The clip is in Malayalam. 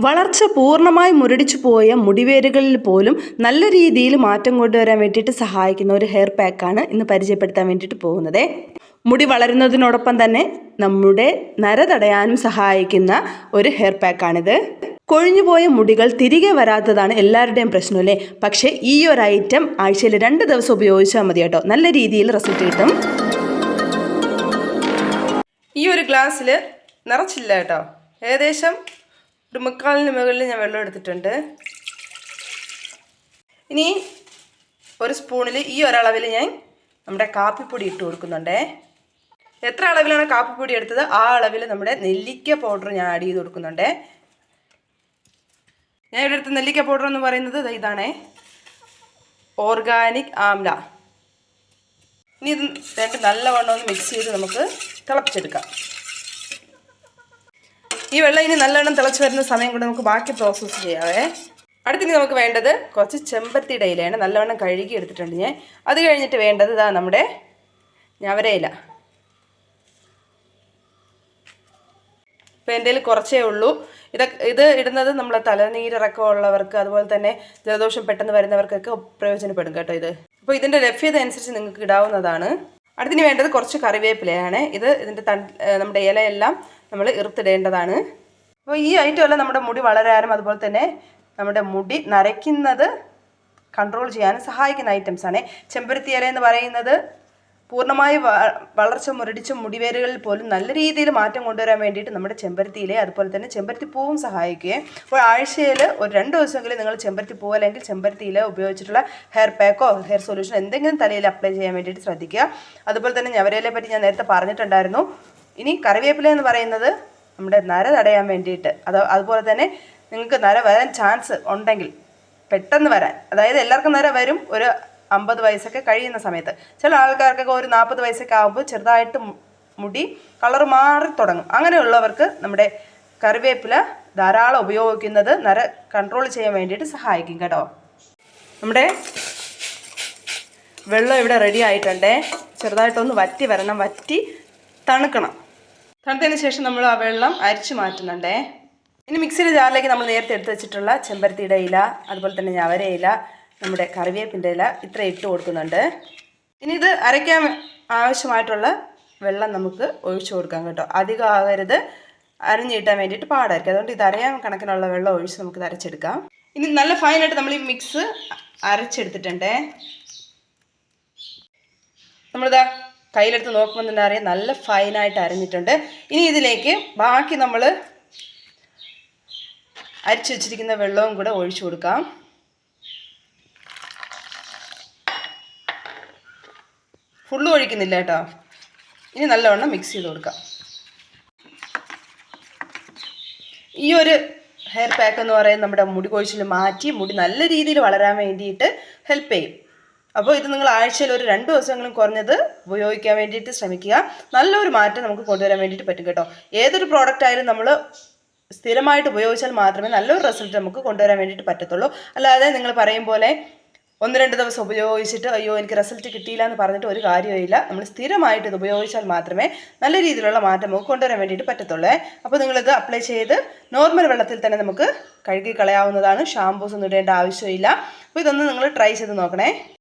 വളർച്ച പൂർണ്ണമായി മുരടിച്ചു പോയ മുടിവേരുകളിൽ പോലും നല്ല രീതിയിൽ മാറ്റം കൊണ്ടുവരാൻ വേണ്ടിയിട്ട് സഹായിക്കുന്ന ഒരു ഹെയർ പാക്കാണ് ഇന്ന് പരിചയപ്പെടുത്താൻ വേണ്ടിയിട്ട് പോകുന്നത്. മുടി വളരുന്നതിനോടൊപ്പം തന്നെ നമ്മുടെ നര തടയാനും സഹായിക്കുന്ന ഒരു ഹെയർ പാക്കാണിത്. കൊഴിഞ്ഞുപോയ മുടികൾ തിരികെ വരാത്തതാണ് എല്ലാവരുടെയും പ്രശ്നം അല്ലേ? പക്ഷേ ഈ ഒരു ഐറ്റം ആഴ്ചയിൽ 2 ദിവസം ഉപയോഗിച്ചാൽ മതി കേട്ടോ. നല്ല രീതിയിൽ റിസൾട്ട് കിട്ടും. ഈ ഒരു ഗ്ലാസ്സിൽ നിറച്ചില്ല കേട്ടോ, ഏകദേശം ഒരു 3/4 മുകളിൽ ഞാൻ വെള്ളം എടുത്തിട്ടുണ്ട്. ഇനി ഒരു സ്പൂണിൽ ഈ ഒരളവിൽ ഞാൻ നമ്മുടെ കാപ്പിപ്പൊടി ഇട്ട് കൊടുക്കുന്നുണ്ട്. എത്ര അളവിലാണ് കാപ്പിപ്പൊടി എടുത്തത് ആ അളവിൽ നമ്മുടെ നെല്ലിക്ക പൗഡർ ഞാൻ ആഡ് ചെയ്ത് കൊടുക്കുന്നുണ്ട്. ഞാൻ ഇവിടെ എടുത്ത നെല്ലിക്ക പൗഡർ എന്ന് പറയുന്നത് ഇതാണേ, ഓർഗാനിക് ആംല. ഇനി ഇത് രണ്ട് നല്ലവണ്ണം ഒന്ന് മിക്സ് ചെയ്ത് നമുക്ക് തിളപ്പിച്ചെടുക്കാം. ഈ വെള്ളം ഇനി നല്ലോണം തിളച്ച് വരുന്ന സമയം കൊണ്ട് നമുക്ക് ബാക്കി പ്രോസസ്സ് ചെയ്യാവേ. അടുത്തിനി നമുക്ക് വേണ്ടത് കുറച്ച് ചെമ്പരത്തിയുടെ ഇലയാണ്. നല്ലവണ്ണം കഴുകി എടുത്തിട്ടുണ്ട് ഞാൻ. അത് കഴിഞ്ഞിട്ട് വേണ്ടത് ഇതാ നമ്മുടെ ഞവരയില. ഇപ്പോൾ എൻ്റെ കയ്യിൽ കുറച്ചേ ഉള്ളൂ. ഇത് ഇടുന്നത് നമ്മൾ തലനീരിറക്കം ഉള്ളവർക്ക്, അതുപോലെ തന്നെ ജലദോഷം പെട്ടെന്ന് വരുന്നവർക്കൊക്കെ പ്രയോജനപ്പെടും കേട്ടോ ഇത്. അപ്പോൾ ഇതിൻ്റെ ലഭ്യത അനുസരിച്ച് നിങ്ങൾക്ക് ഇടാവുന്നതാണ്. അടുത്തിന് വേണ്ടത് കുറച്ച് കറിവേപ്പിലയാണ്. ഇതിൻ്റെ നമ്മുടെ ഇലയെല്ലാം നമ്മൾ ഇറുത്തിടേണ്ടതാണ്. അപ്പോൾ ഈ ഐറ്റം എല്ലാം നമ്മുടെ മുടി വളരാനും അതുപോലെ തന്നെ നമ്മുടെ മുടി നരയ്ക്കുന്നത് കൺട്രോൾ ചെയ്യാനും സഹായിക്കുന്ന ഐറ്റംസാണ്. ചെമ്പരത്തി ഇല എന്ന് പറയുന്നത് പൂർണ്ണമായി വളർച്ച മുരടിച്ച മുടിവേരുകളിൽ പോലും നല്ല രീതിയിൽ മാറ്റം കൊണ്ടുവരാൻ വേണ്ടിയിട്ട് നമ്മുടെ ചെമ്പരത്തിയിലെ അതുപോലെ തന്നെ ചെമ്പരത്തി പൂവും സഹായിക്കുകയും. അപ്പോൾ ആഴ്ചയിൽ ഒരു 2 ദിവസമെങ്കിലും നിങ്ങൾ ചെമ്പരത്തി പൂവ് അല്ലെങ്കിൽ ചെമ്പരത്തിയില ഉപയോഗിച്ചിട്ടുള്ള ഹെയർ പാക്കോ ഹെയർ സൊല്യൂഷൻ എന്തെങ്കിലും തലയിൽ അപ്ലൈ ചെയ്യാൻ വേണ്ടിയിട്ട് ശ്രദ്ധിക്കുക. അതുപോലെ തന്നെ ഞവരയിലെ പറ്റി ഞാൻ നേരത്തെ പറഞ്ഞിട്ടുണ്ടായിരുന്നു. ഇനി കറിവേപ്പില എന്ന് പറയുന്നത് നമ്മുടെ നര തടയാൻ വേണ്ടിയിട്ട്, അതുപോലെ തന്നെ നിങ്ങൾക്ക് നര വരാൻ ചാൻസ് ഉണ്ടെങ്കിൽ പെട്ടെന്ന് വരാൻ, അതായത് എല്ലാവർക്കും നര വരും ഒരു 50 വയസ്സൊക്കെ കഴിയുന്ന സമയത്ത്. ചില ആൾക്കാർക്കൊക്കെ ഒരു 40 വയസ്സൊക്കെ ആകുമ്പോൾ ചെറുതായിട്ട് മുടി കളർ മാറി തുടങ്ങും. അങ്ങനെയുള്ളവർക്ക് നമ്മുടെ കറിവേപ്പില ധാരാളം ഉപയോഗിക്കുന്നത് നര കൺട്രോൾ ചെയ്യാൻ വേണ്ടിയിട്ട് സഹായിക്കും കേട്ടോ. നമ്മുടെ വെള്ളം ഇവിടെ റെഡി ആയിട്ടുണ്ട്. ചെറുതായിട്ടൊന്ന് വറ്റി വരണം, വറ്റി തണുക്കണം. തണുത്തതിന് ശേഷം നമ്മൾ ആ വെള്ളം അരിച്ചു മാറ്റുന്നുണ്ടേ. ഇനി മിക്സിയുടെ ജാറിലേക്ക് നമ്മൾ നേരത്തെ എടുത്ത് വെച്ചിട്ടുള്ള ചെമ്പരത്തിയുടെ ഇല, അതുപോലെ തന്നെ ഞവരയില, നമ്മുടെ കറിവേപ്പിൻ്റെ ഇല ഇത്ര ഇട്ട് കൊടുക്കുന്നുണ്ട്. ഇനി ഇത് അരയ്ക്കാൻ ആവശ്യമായിട്ടുള്ള വെള്ളം നമുക്ക് ഒഴിച്ചു കൊടുക്കാം കേട്ടോ. അധികം ആകരുത്, അരഞ്ഞ് കിട്ടാൻ വേണ്ടിയിട്ട് പാടായിരിക്കും. അതുകൊണ്ട് ഇത് അരയാൻ കണക്കിനുള്ള വെള്ളം ഒഴിച്ച് നമുക്ക് അരച്ചെടുക്കാം. ഇനി നല്ല ഫൈനായിട്ട് നമ്മൾ ഈ മിക്സ് അരച്ചെടുത്തിട്ടുണ്ടേ. നമ്മളിതാ കയ്യിലെടുത്ത് നോക്കുമ്പോൾ തന്നെ അറിയാം നല്ല ഫൈനായിട്ട് അരഞ്ഞിട്ടുണ്ട്. ഇനി ഇതിലേക്ക് ബാക്കി നമ്മൾ അരിച്ചു വെച്ചിരിക്കുന്ന വെള്ളവും കൂടെ ഒഴിച്ചു കൊടുക്കാം. ഫുള്ള് ഒഴിക്കുന്നില്ല കേട്ടോ. ഇനി നല്ലവണ്ണം മിക്സ് ചെയ്ത് കൊടുക്കാം. ഈ ഒരു ഹെയർ പാക്ക് എന്ന് പറയുന്നത് നമ്മുടെ മുടി കൊഴിച്ചിൽ മാറ്റി മുടി നല്ല രീതിയിൽ വളരാൻ വേണ്ടിയിട്ട് ഹെൽപ്പ് ചെയ്യും. അപ്പോൾ ഇത് നിങ്ങൾ ആഴ്ചയിൽ ഒരു 2 ദിവസമെങ്കിലും കുറഞ്ഞത് ഉപയോഗിക്കാൻ വേണ്ടിയിട്ട് ശ്രമിക്കുക. നല്ലൊരു മാറ്റം നമുക്ക് കൊണ്ടുവരാൻ വേണ്ടിയിട്ട് പറ്റും കേട്ടോ. ഏതൊരു പ്രോഡക്റ്റ് ആയാലും നമ്മൾ സ്ഥിരമായിട്ട് ഉപയോഗിച്ചാൽ മാത്രമേ നല്ലൊരു റിസൾട്ട് നമുക്ക് കൊണ്ടുവരാൻ വേണ്ടിയിട്ട് പറ്റത്തുള്ളൂ. അല്ലാതെ നിങ്ങൾ പറയും പോലെ 1-2 ദിവസം ഉപയോഗിച്ചിട്ട് അയ്യോ എനിക്ക് റിസൾട്ട് കിട്ടിയില്ല എന്ന് പറഞ്ഞിട്ട് ഒരു കാര്യമില്ല. നമ്മൾ സ്ഥിരമായിട്ട് ഇത് ഉപയോഗിച്ചാൽ മാത്രമേ നല്ല രീതിയിലുള്ള മാറ്റം നമുക്ക് കൊണ്ടുവരാൻ വേണ്ടിയിട്ട് പറ്റത്തുള്ളൂ. അപ്പോൾ നിങ്ങളിത് അപ്ലൈ ചെയ്ത് നോർമൽ വെള്ളത്തിൽ തന്നെ നമുക്ക് കഴുകി കളയാവുന്നതാണ്. ഷാംപൂസ് ഒന്നും ഇടേണ്ട ആവശ്യമില്ല. അപ്പോൾ ഇതൊന്ന് നിങ്ങൾ ട്രൈ ചെയ്ത് നോക്കണേ.